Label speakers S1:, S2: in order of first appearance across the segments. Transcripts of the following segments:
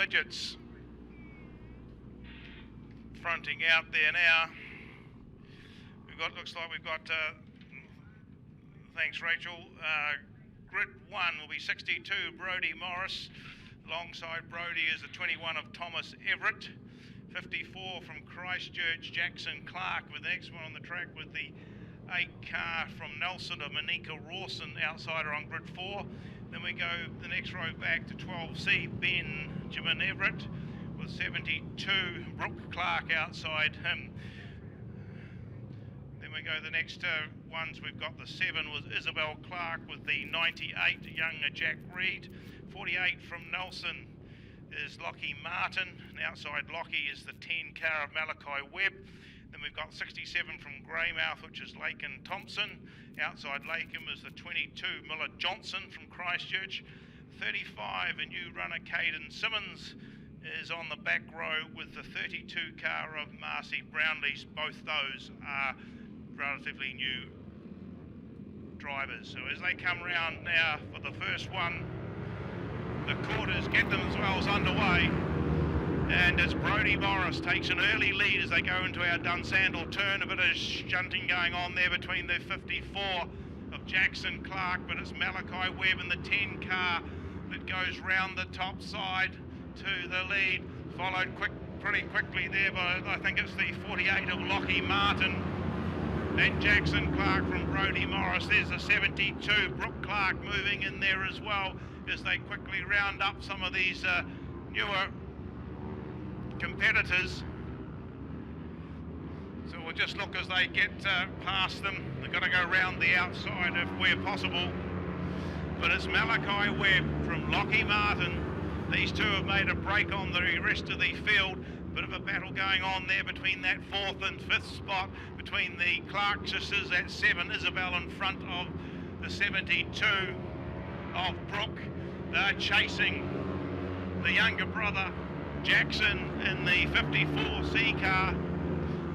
S1: midgets fronting out there now. Looks like we've got, thanks Rachel, grid 1 will be 62 Brodie Morris. Alongside Brodie is the 21 of Thomas Everett. 54 from Christchurch, Jackson Clark, with the next one on the track with the 8 car from Nelson of Monika Rawson, outsider on grid 4. Then we go the next row back to 12C Benjamin Everett with 72 Brooke Clark outside him. Then we go the next ones, we've got the 7 was Isabel Clark with the 98 young Jack Reed. 48 from Nelson is Lockie Martin, and outside Lockie is the 10 car of Malachi Webb. Then we've got 67 from Greymouth, which is Laken Thompson. Outside Laken is the 22 Miller Johnson from Christchurch. 35, a new runner Caden Simmons is on the back row with the 32 car of Marcy Brownlees. Both those are relatively new drivers. So as they come round now for the first one, the quarters get themselves underway, and as Brodie Morris takes an early lead as they go into our Dunsandel turn. A bit of shunting going on there between the 54 of Jackson Clark, but it's Malachi Webb in the 10 car that goes round the top side to the lead, followed pretty quickly there by, I think it's the 48 of Lockie Martin. Then Jackson Clark from Brodie Morris. There's a 72 Brooke Clark moving in there as well as they quickly round up some of these newer competitors. So we'll just look as they get past them. They've got to go round the outside if where possible. But it's Malachi Webb from Lockie Martin. These two have made a break on the rest of the field. Bit of a battle going on there between that 4th and 5th spot between the Clark sisters at 7. Isabel in front of the 72 of Brooke. They're chasing the younger brother Jackson in the 54C car.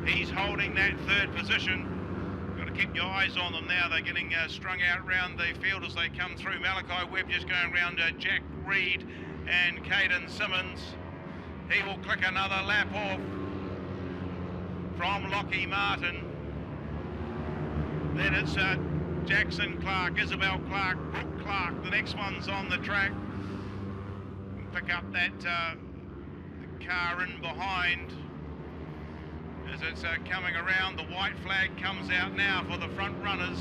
S1: He's holding that 3rd position. Got to keep your eyes on them now. They're getting strung out around the field as they come through. Malachi Webb just going around Jack Reed and Caden Simmons. He will click another lap off from Lockie Martin. Then it's Jackson Clark, Isabel Clark, Brooke Clark. The next one's on the track. Pick up that car in behind as it's coming around. The white flag comes out now for the front runners.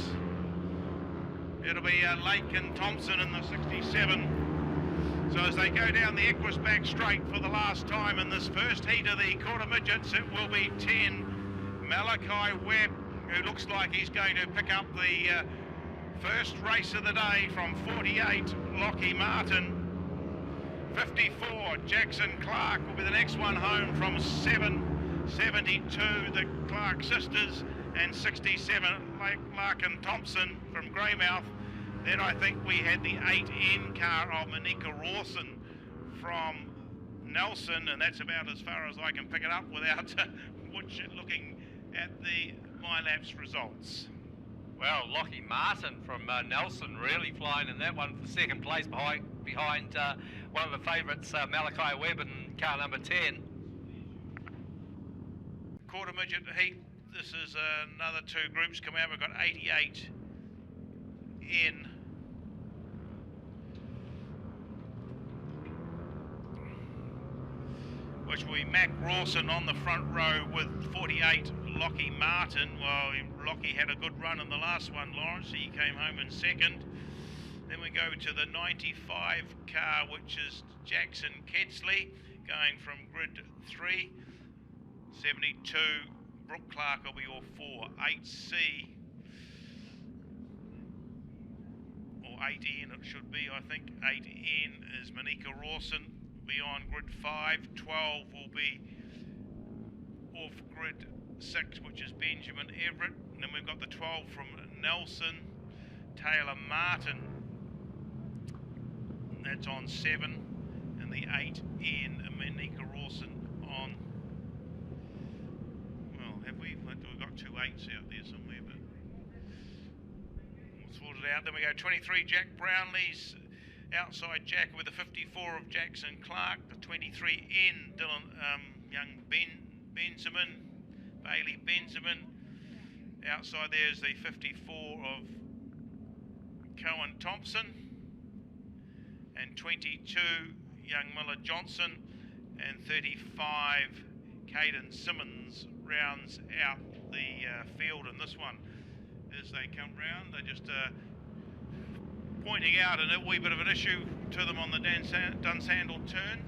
S1: It'll be Laken Thompson in the 67. So as they go down the Equus back straight for the last time in this first heat of the quarter midgets, it will be 10 Malachi Webb, who looks like he's going to pick up the first race of the day from 48 Lockie Martin. 54 Jackson Clark will be the next one home from 7. 72 the Clark sisters, and 67 Larkin Thompson from Greymouth. Then I think we had the 8N car of Monika Rawson from Nelson, and that's about as far as I can pick it up without looking at the MyLaps results.
S2: Well, Lockie Martin from Nelson really flying in that one for 2nd place behind one of the favourites, Malachi Webb in car number 10.
S1: Quarter midget heat, this is another 2 groups come out. We've got 88 in. Which will be Mac Rawson on the front row with 48 Lockie Martin. Well, Lockie had a good run in the last one, Lawrence. He came home in 2nd. Then we go to the 95 car, which is Jackson Ketsley, going from grid 3. 72 Brooke Clark will be your 4. 8C, or 8N it should be, I think. 8N is Monika Rawson. Be on grid 5. 12 will be off grid 6, which is Benjamin Everett. And then we've got the 12 from Nelson, Taylor Martin. That's on 7. And the 8N, Monika Rawson on, well, have we? We've got 2 8s out there somewhere, but we'll sort it out. Then we go 23 Jack Brownlees, Outside Jack with the 54 of Jackson Clark, the 23 in Dylan, young Benjamin, Bailey Benjamin. Outside there's the 54 of Cohen Thompson, and 22 young Miller Johnson, and 35 Caden Simmons rounds out the field in this one. As they come round, they're just pointing out a wee bit of an issue to them on the Dunsandel turn.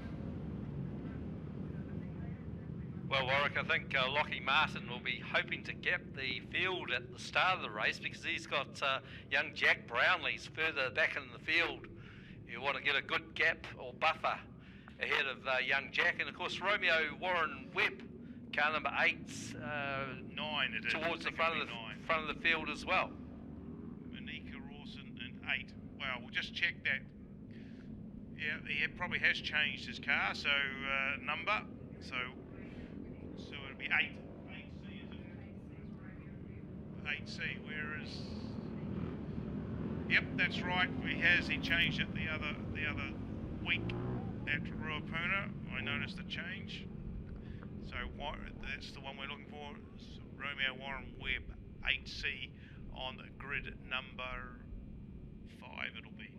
S2: Well, Warwick, I think Lockie Martin will be hoping to gap the field at the start of the race because he's got young Jack Brownlee's further back in the field. You want to get a good gap or buffer ahead of young Jack, and of course Romeo Warren Webb, car number 8's
S1: 9 it is.
S2: Towards the front of the field as well.
S1: Monica Rawson in 8. Well, we'll just check that. Yeah, he probably has changed his car, so number. So it'll be 8. 8C is it? 8C. Where is? Yep, that's right. He changed it the other week at Ruapuna. I noticed the change. So that's the one we're looking for. Romeo Warren Webb, 8C on grid number 5. It'll be.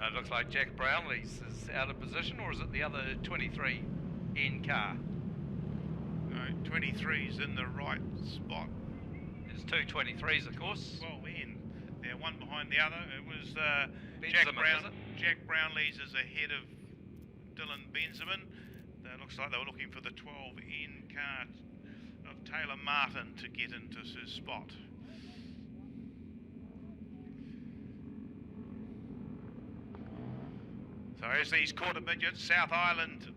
S2: It looks like Jack Brownlee's is out of position, or is it the other 23 in car?
S1: No, 23's in the right spot.
S2: There's two 23s, of course.
S1: Well, in. They're one behind the other. It was Jack Brownlee's is ahead of Dylan Benjamin. It looks like they were looking for the 12 in car of Taylor Martin to get into his spot. So as these quarter midgets, South Island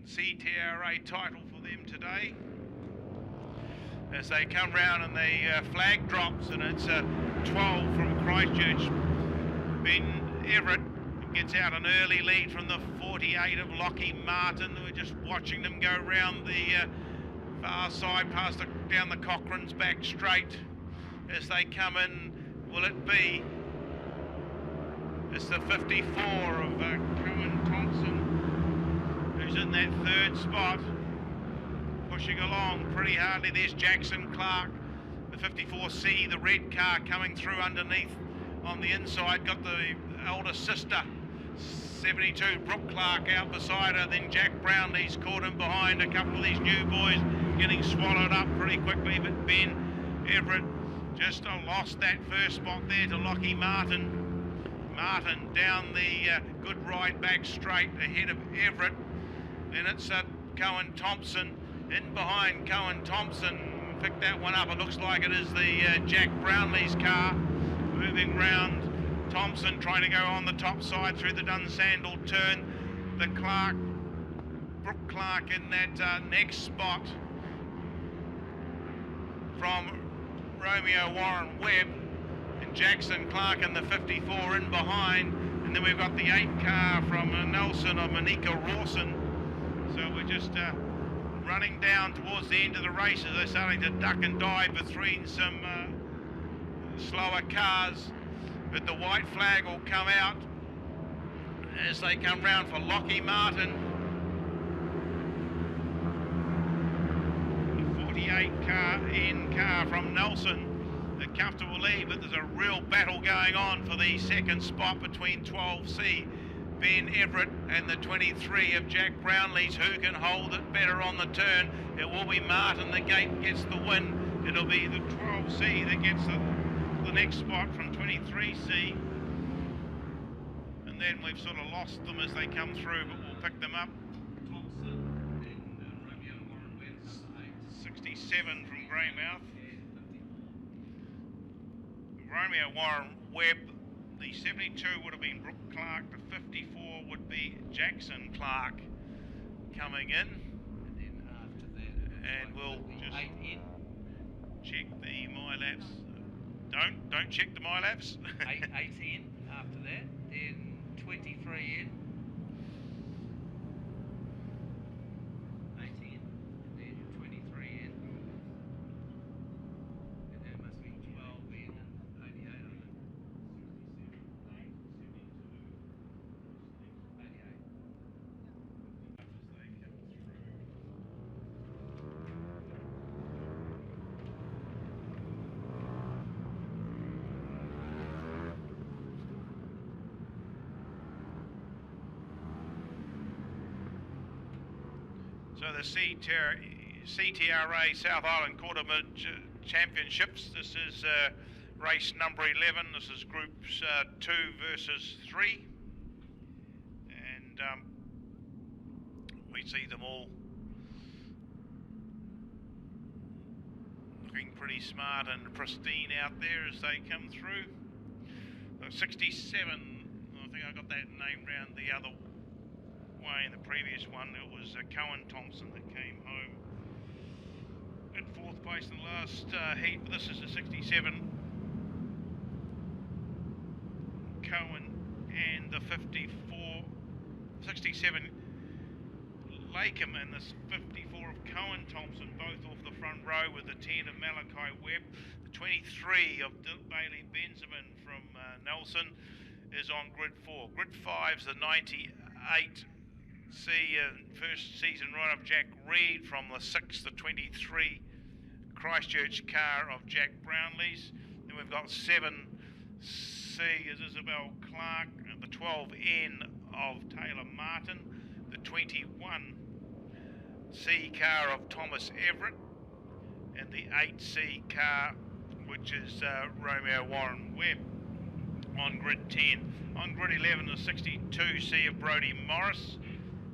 S1: CTRA title for them today. As they come round and the flag drops, and it's a 12 from Christchurch. Ben Everett gets out an early lead from the 48 of Lockie Martin. We're just watching them go round the far side, down the Cochrane's back straight. As they come in, will it be? It's the 54 of Cohen Thompson, who's in that third spot, pushing along pretty hardly. There's Jackson Clark, the 54C, the red car coming through underneath on the inside. Got the elder sister, 72, Brooke Clark, out beside her. Then Jack Brownlee's caught him behind. A couple of these new boys getting swallowed up pretty quickly, but Ben Everett just lost that first spot there to Lockie Martin. Martin down the good ride back straight ahead of Everett. Then it's Cohen Thompson in behind Cohen Thompson. Picked that one up. It looks like it is the Jack Brownlee's car moving round. Thompson trying to go on the top side through the Dunsandel turn. The Brooke Clark in that next spot from Romeo Warren Webb. Jackson Clark in the 54 in behind, and then we've got the 8 car from Nelson or Monica Rawson. So we're just running down towards the end of the race as they're starting to duck and dive between some slower cars, but the white flag will come out as they come round for Lockie Martin. The 48 car from Nelson. A comfortable lead, but there's a real battle going on for the second spot between 12C Ben Everett and the 23 of Jack Brownlee's. Who can hold it better on the turn? It will be Martin. The gate gets the win. It'll be the 12C that gets the next spot from 23C, and then we've sort of lost them as they come through, but we'll pick them up. 67 from Greymouth. Romeo Warren Webb, the 72 would have been Brooke Clark, the 54 would be Jackson Clark coming in.
S2: And then after that,
S1: and we'll just check the MyLaps. Don't check the MyLaps.
S2: 8 in after that, then 23 in. 8 in, and then 23 in. And that must be 12 in and 88 on it. 88.
S1: So the CTRA South Island Quarter Midget Championships. This is race number 11. This is groups 2 versus 3. And we see them all looking pretty smart and pristine out there as they come through. 67, I think I got that name round the other way in the previous one. It was Cohen Thompson that came home in 4th place in the last heat. But this is the 67 Cohen and the 67 Lakem and the 54 of Cohen Thompson, both off the front row, with the 10 of Malachi Webb. The 23 of Bailey Benjamin from Nelson is on grid 4. Grid 5 is the 98 first season ride of Jack Reed from the 6, the 23 Christchurch car of Jack Brownlee's. Then we've got 7C is Isabel Clark, and the 12N of Taylor Martin, the 21C car of Thomas Everett, and the 8C car, which is Romeo Warren Webb, on grid 10. On grid 11, the 62C of Brodie Morris,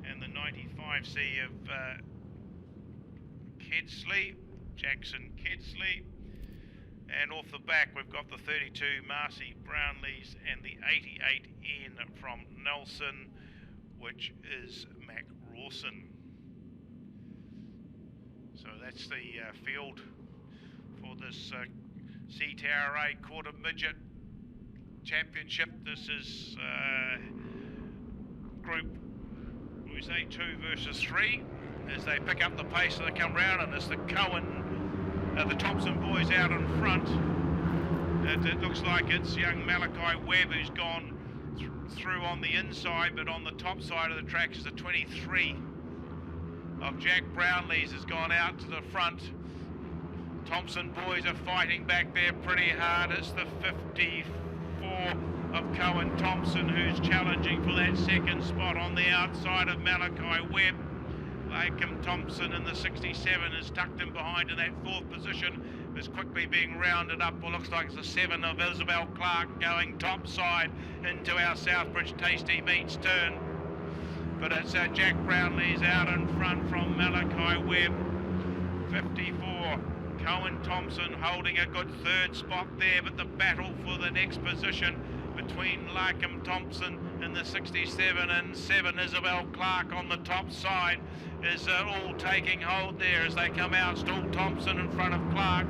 S1: and the 95C of Kedsley, Jackson Kedsley. And off the back, we've got the 32 Marcy Brownlees and the 88N from Nelson, which is Mac Rawson. So that's the field for this CTRA Quarter Midget Championship. This is group, we say 2 versus 3, as they pick up the pace as they come round, and it's the Cohen, the Thompson boys out in front. It looks like it's young Malachi Webb who's gone through on the inside, but on the top side of the track is the 23 of Jack Brownlee's has gone out to the front. Thompson boys are fighting back there pretty hard. It's the 54 of Cohen Thompson who's challenging for that second spot on the outside of Malachi Webb. Lakem Thompson in the 67 is tucked in behind in that 4th position, is quickly being rounded up. Well, looks like it's the 7 of Isabel Clark going top side into our Southbridge Tasty Meats turn. But it's Jack Brownlee's out in front from Malachi Webb. 54 Cohen Thompson holding a good 3rd spot there, but the battle for the next position between Lakem Thompson and the 67 and 7 Isabel Clark on the top side is all taking hold there as they come out. Still Thompson in front of Clark.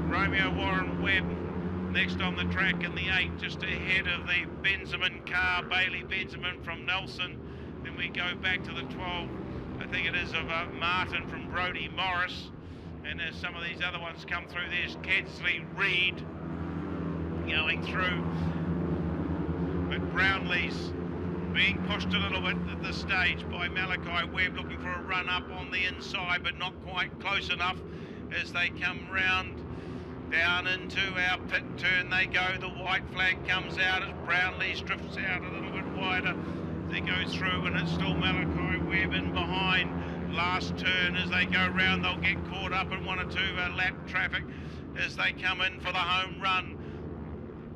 S1: Romeo Warren Webb next on the track in the 8, just ahead of the Benjamin car, Bailey Benjamin from Nelson. Then we go back to the 12, I think it is of Martin from Brodie Morris. And as some of these other ones come through, there's Kedsley Reed going through. But Brownlee's being pushed a little bit at this stage by Malachi Webb, looking for a run up on the inside, but not quite close enough as they come round down into our pit turn. They go, the white flag comes out as Brownlee's drifts out a little bit wider. They go through, and it's still Malachi Webb in behind. Last turn as they go round, they'll get caught up in 1 or 2 lap traffic as they come in for the home run.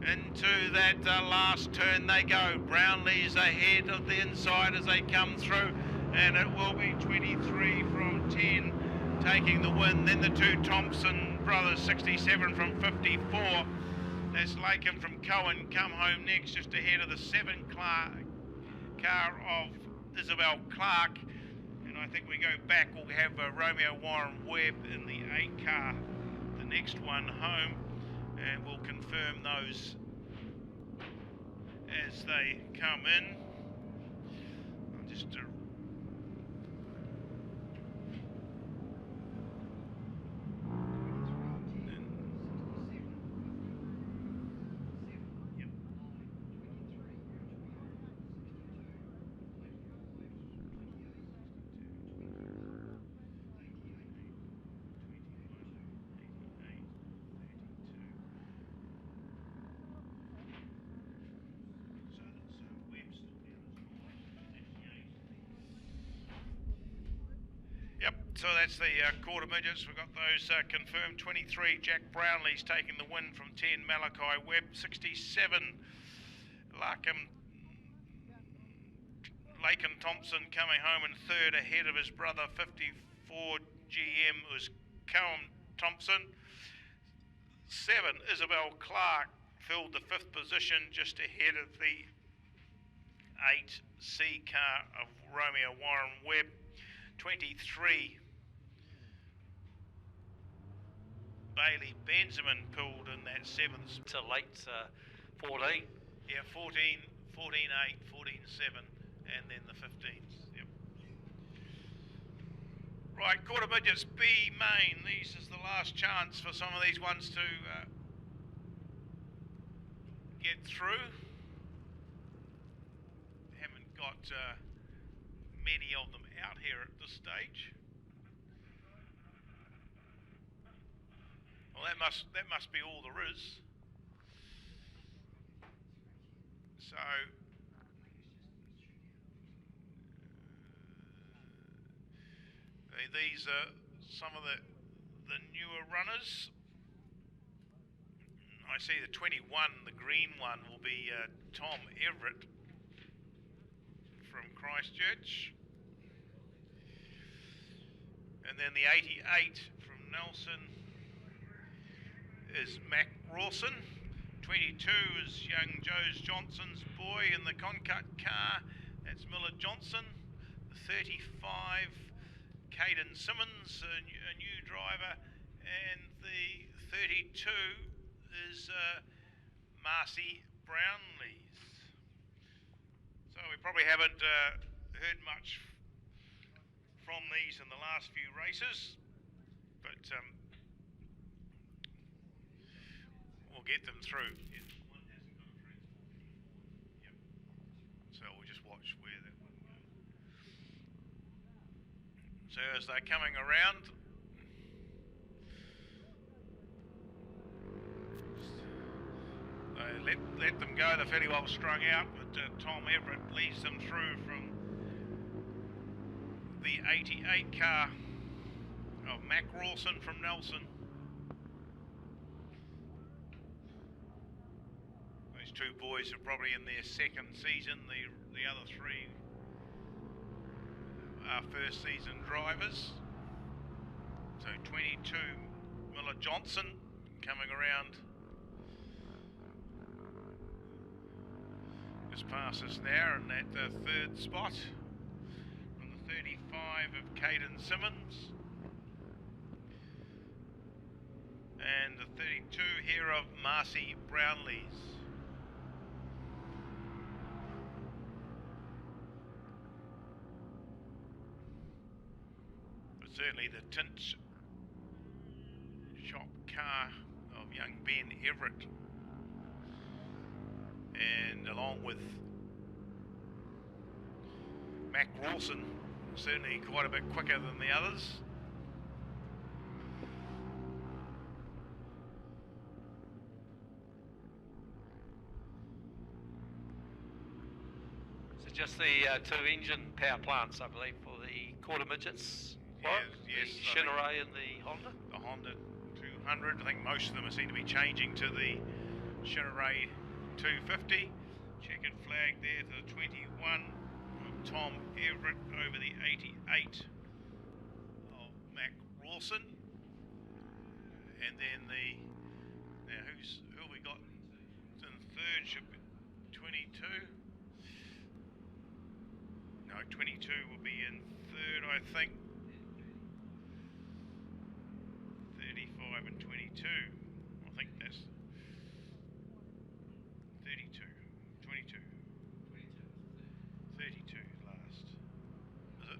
S1: Into that last turn they go. Brownlee's ahead of the inside as they come through, and it will be 23 from 10 taking the win. Then the 2 Thompson brothers, 67 from 54. That's Lakem from Cohen come home next, just ahead of the 7 car of Isabel Clark. And I think we go back, we'll have Romeo Warren Webb in the 8 car the next one home, and we'll confirm those as they come in. I'll just so that's the quarter midgets. We've got those confirmed. 23 Jack Brownlee's taking the win from 10 Malachi Webb. 67 Laken Thompson coming home in third ahead of his brother. 54 GM was Callum Thompson. 7 Isabel Clark filled the 5th position just ahead of the 8 C car of Romeo Warren Webb. 23 Bailey Benjamin pulled in that 7th
S2: to late 14.
S1: Yeah, 14, 14, 8, 14, 7, and then the 15s. Yep. Right, quarter midgets B main. This is the last chance for some of these ones to get through. Haven't got many of them out here at this stage. Well, that must be all there is. So these are some of the newer runners. I see the 21, the green one, will be Tom Everett from Christchurch. And then the 88 from Nelson is Mac Rawson. 22 is young Joe Johnson's boy in the Concut car. That's Miller Johnson. The 35, Caden Simmons, a new driver. And the 32 is Marcy Brownlees. So we probably haven't heard much from these in the last few races, but we'll get them through. Yep. So we'll just watch where that one goes. So as they're coming around, let them go. They're fairly well strung out, but Tom Everett leads them through from the 88 car of Mac Rawson from Nelson. These two boys are probably in their 2nd season. The other 3 are first season drivers. So 22 Miller Johnson coming around just past us now in that 3rd spot. From the 35 of Caden Simmons. And the 32 here of Marcy Brownlees. But certainly the tint shop car of young Ben Everett, and along with Mac Rawson, certainly quite a bit quicker than the others.
S2: So just the 2 engine power plants, I believe, for the quarter midgets.
S1: Yes,
S2: the Shinneray and the Honda.
S1: The Honda 200. I think most of them seem to be changing to the Shinneray 250. Checkered flag there to the 21 of Tom Everett over the 88 of Mac Rawson. And then now who have we got in 3rd? Should be 22. No, 22 will be in 3rd, I think. 35 and 22. I think that's 32, 22. 32 last. Is it?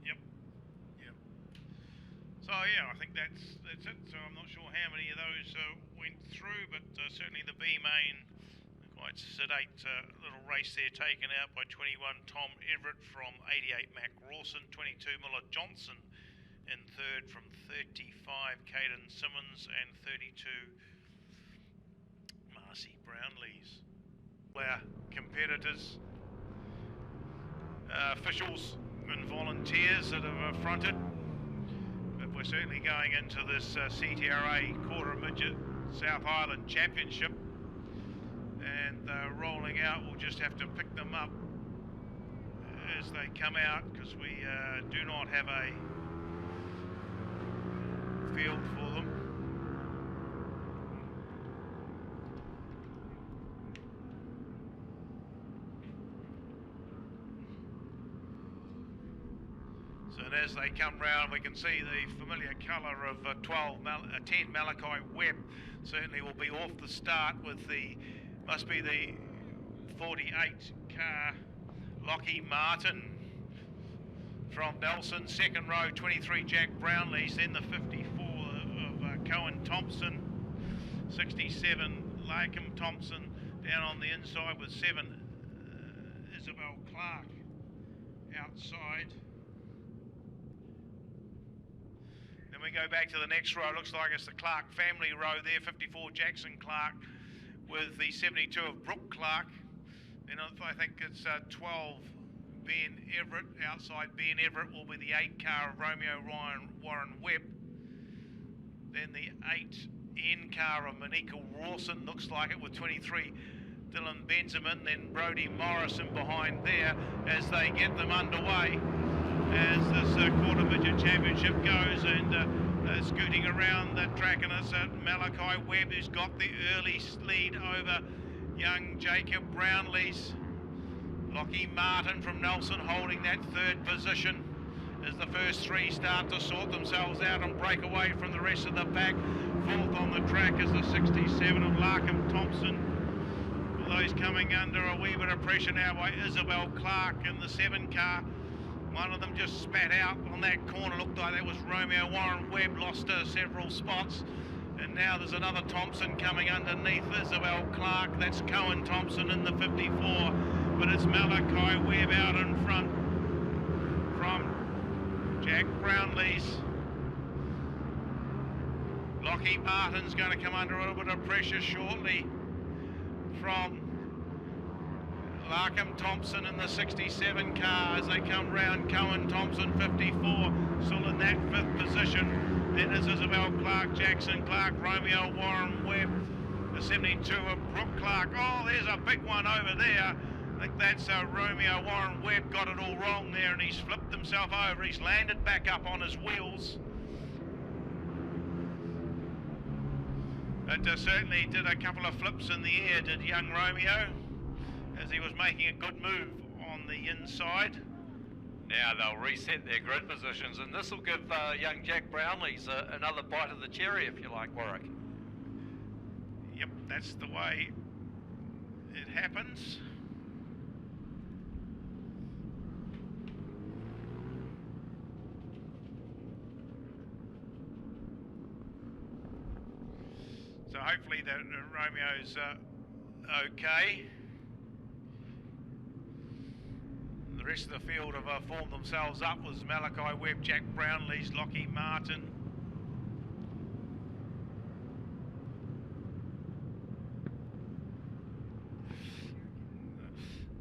S1: Yep. Yep. So yeah, I think that's it. So I'm not sure how many of those went through, but certainly the B main, quite sedate little race there, taken out by 21 Tom Everett from 88 Mac Rawson, 22 Muller Johnson in third from 35 Caden Simmons, and 32 Marcy Brownlees. Our competitors, officials and volunteers that have fronted, but we're certainly going into this CTRA Quarter Midget South Island Championship, and rolling out, we'll just have to pick them up as they come out, because we do not have a field for them. So as they come round, we can see the familiar colour of 10 Malachi Webb certainly will be off the start with the, must be the 48 car Lockie Martin from Nelson. Second row, 23 Jack Brownlees, then the 54 of Cohen Thompson, 67 Lakem Thompson down on the inside with 7 Isabel Clark outside. Then we go back to the next row. Looks like it's the Clark family row there. 54 Jackson Clark with the 72 of Brooke Clark. Then I think it's 12 Ben Everett. Outside Ben Everett will be the 8 car of Romeo Warren Webb. Then the 8 N car of Monica Rawson, looks like it, with 23 Dylan Benjamin. Then Brodie Morrison behind there as they get them underway as this Quarter Midget Championship goes, and scooting around the track, and it's Malachi Webb who's got the early lead over young Jacob Brownlees. Lockie Martin from Nelson holding that third position as the first 3 start to sort themselves out and break away from the rest of the pack. Fourth on the track is the 67 of Lakem Thompson. Those coming under a wee bit of pressure now by Isabel Clark in the 7 car. One of them just spat out on that corner. Looked like that was Romeo Warren Webb, lost several spots. And now there's another Thompson coming underneath Isabel Clark. That's Cohen Thompson in the 54. But it's Malachi Webb out in front from Jack Brownlees. Lockie Martin's going to come under a little bit of pressure shortly from Lakem Thompson in the 67 car as they come round. Cohen Thompson 54 still in that 5th position. Then is Isabel Clark, Jackson Clark, Romeo Warren Webb, the 72 of Brooke Clark. Oh, there's a big one over there. I think that's Romeo Warren Webb got it all wrong there, and he's flipped himself over. He's landed back up on his wheels. But certainly did a couple of flips in the air, did young Romeo, as he was making a good move on the inside.
S2: Now they'll reset their grid positions, and this will give young Jack Brownlees another bite of the cherry, if you like, Warwick.
S1: Yep, that's the way it happens. So hopefully that Romeo's okay. The rest of the field have formed themselves up was Malachi Webb, Jack Brownlees, Lockie Martin.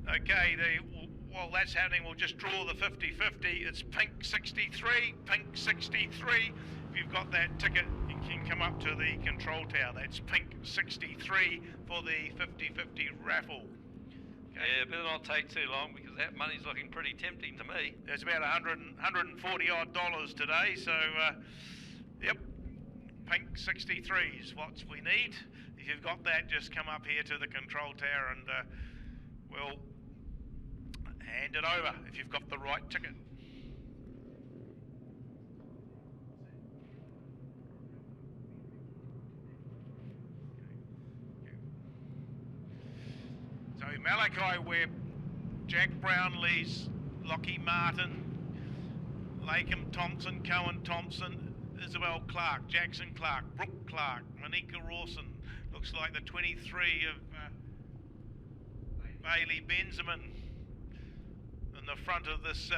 S1: Okay, while that's happening, we'll just draw the 50-50. It's pink 63, pink 63. If you've got that ticket, you can come up to the control tower. That's pink 63 for the 50-50 raffle. Okay.
S2: Yeah, better not take too long because that money's looking pretty tempting to me.
S1: There's about $140 odd today, so yep, pink 63 is what we need. If you've got that, just come up here to the control tower and we'll hand it over if you've got the right ticket. Malachi Webb, Jack Brownlees, Lockie Martin, Lakem Thompson, Cohen Thompson, Isabel Clark, Jackson Clark, Brooke Clark, Monica Rawson. Looks like the 23 of Bailey Benjamin in the front of this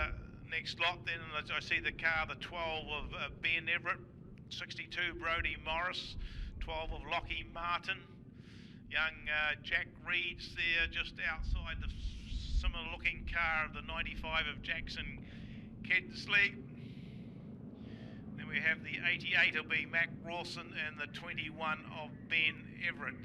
S1: next lot. Then I see the car, the 12 of Ben Everett, 62 Brodie Morris, 12 of Lockie Martin. Young Jack Reed's there just outside the similar looking car of the 95 of Jackson Kedsley. Then we have the 88 will be Mac Rawson and the 21 of Ben Everett.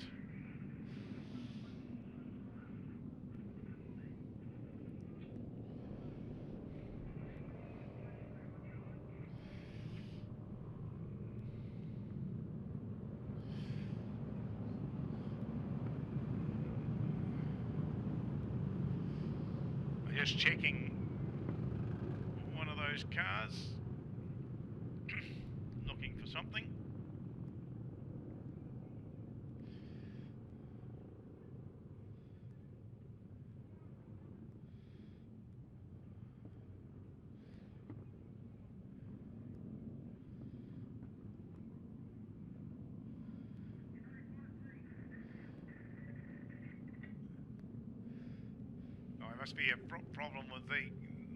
S1: Just checking one of those cars, looking for something. Must be a problem with the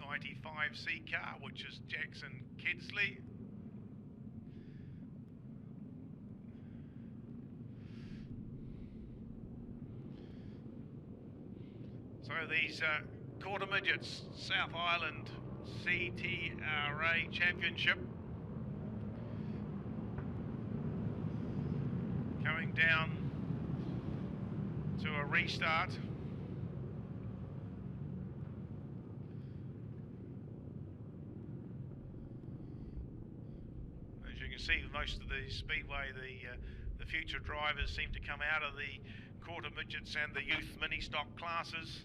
S1: 95C car, which is Jackson Kedsley. So these quarter midgets, South Island CTRA Championship, coming down to a restart. See most of the speedway, the future drivers seem to come out of the quarter midgets and the youth mini stock classes.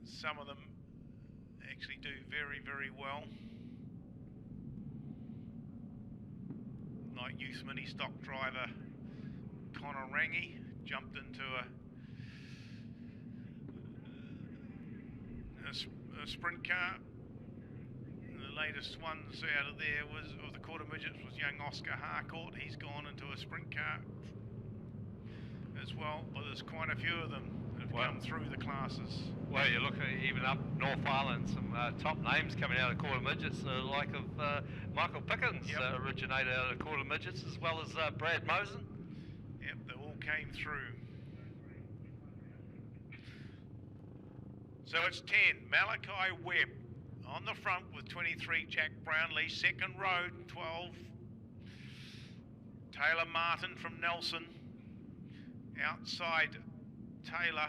S1: Some of them actually do very, very well. Like youth mini stock driver Connor Rangi jumped into a sprint car. The latest ones out of there was of the quarter midgets was young Oscar Harcourt. He's gone into a sprint car as well, but there's quite a few of them that have come through the classes.
S2: Well, you look at even up North Island, some top names coming out of quarter midgets, like of Michael Pickens, originated out of quarter midgets, as well as Brad Mosen.
S1: Yep, they all came through. So it's 10, Malachi Webb on the front with 23, Jack Brownlee, second row, 12, Taylor Martin from Nelson, outside Taylor,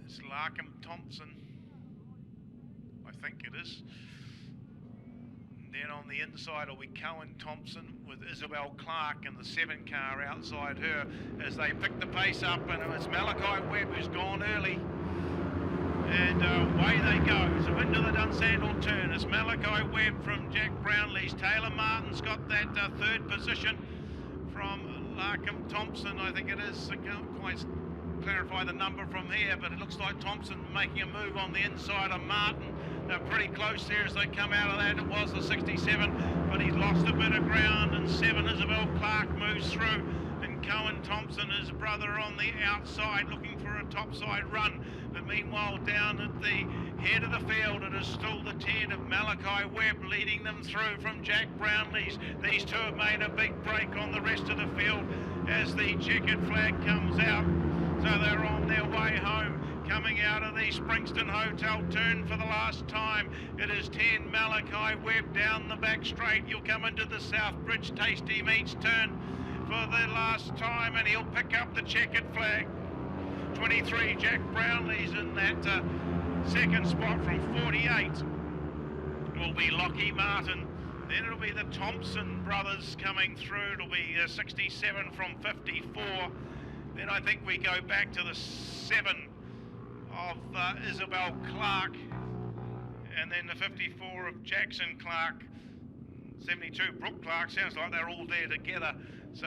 S1: it's Larkham Thompson, I think it is. Then on the inside will be Cohen Thompson with Isabel Clark in the 7 car outside her as they pick the pace up, and it's Malachi Webb who's gone early. And away they go. So into the Dunsandel turn. It's Malachi Webb from Jack Brownlee's. Taylor Martin's got that third position from Larkham Thompson, I think it is. I can't quite clarify the number from here, but it looks like Thompson making a move on the inside of Martin. They're pretty close there as they come out of that. It was the 67, but he's lost a bit of ground, and 7 Isabel Clark moves through, and Cohen Thompson, his brother, on the outside looking for a topside run. But meanwhile, down at the head of the field, it is still the 10 of Malachi Webb leading them through from Jack Brownlee's. These two have made a big break on the rest of the field as the checkered flag comes out. So they're on their way home, coming out of the Springston Hotel turn for the last time. It is 10 Malachi Webb down the back straight. You'll come into the South Bridge Tasty Meats turn for the last time, and he'll pick up the checkered flag. 23 Jack Brownlee's in that second spot from 48. Will be Lockie Martin. Then it'll be the Thompson brothers coming through. It'll be 67 from 54. Then I think we go back to the 7 of Isabel Clark, and then the 54 of Jackson Clark. 72 Brook Clark, sounds like they're all there together. So